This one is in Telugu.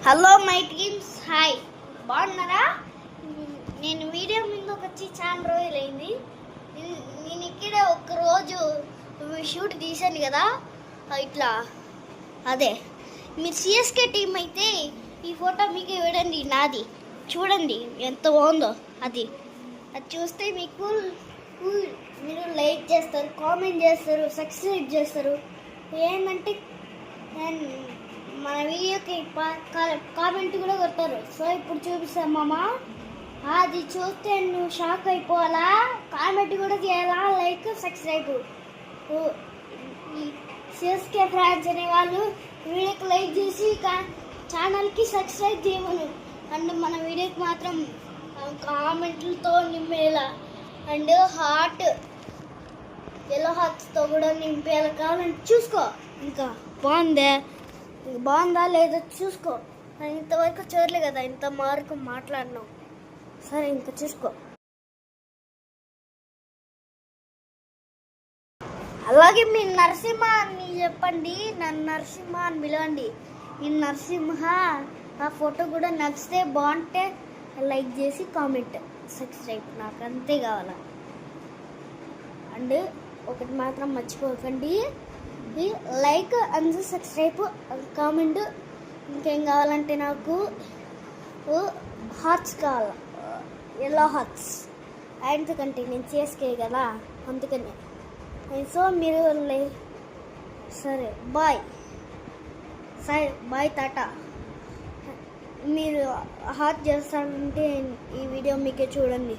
హలో మై టీమ్స్, హాయ్, బాగున్నారా? నేను వీడియో ముందుకు వచ్చి చాలా రోజులైంది. నేను ఇక్కడ ఒకరోజు షూట్ తీశాను కదా, ఇట్లా అదే. మీరు సిఎస్కే టీం అయితే ఈ ఫోటో మీకు ఇవ్వడండి, నాది. చూడండి ఎంత బాగుందో. అది చూస్తే మీకు మీరు లైక్ చేస్తారు, కామెంట్ చేస్తారు, సబ్స్క్రైబ్ చేస్తారు. ఏంటంటే మన వీడియోకి కామెంట్ కూడా కొడతారు. సో ఇప్పుడు చూపిస్తాం మామ. అది చూస్తే నువ్వు షాక్ అయిపోవాలా, కామెంట్ కూడా చేయాలా, లైక్ సబ్స్క్రైబ్. సిఎస్కే ఫ్యాన్స్ అనే వాళ్ళు వీడియోకి లైక్ చేసి ఛానల్కి సబ్స్క్రైబ్ చేయమను. అండ్ మన వీడియోకి మాత్రం కామెంట్లతో నింపేలా, అండ్ హార్ట్ ఎల్లో హార్ట్స్తో కూడా నింపేలా కావాలంటే చూసుకో. ఇంకా బాగుందా లేదా చూసుకో. నేను ఇంతవరకు చూడలే కదా, ఇంత మార్కు మాట్లాడినావు. సరే ఇంకా చూసుకో. అలాగే మీ నరసింహ అని చెప్పండి, నన్ను నరసింహ అని పిలవండి. ఈ నరసింహ ఆ ఫోటో కూడా నచ్చితే బాగుంటే లైక్ చేసి కామెంట్ సబ్స్క్రైబ్, నాకు అంతే కావాలా. అండ్ ఒకటి మాత్రం మర్చిపోకండి, లైక్ అండ్ సబ్స్క్రైబ్, కామెంట్. ఇంకేం కావాలంటే నాకు హార్ట్స్ కావాలి, ఎల్లో హార్ట్స్. ఎందుకంటే నేను సిఎస్కే కదా, అందుకనే. సో మీరు సరే బాయ్, సరే బాయ్, టాటా. మీరు హార్ట్ చేస్తారంటే ఈ వీడియో మీకే చూడండి.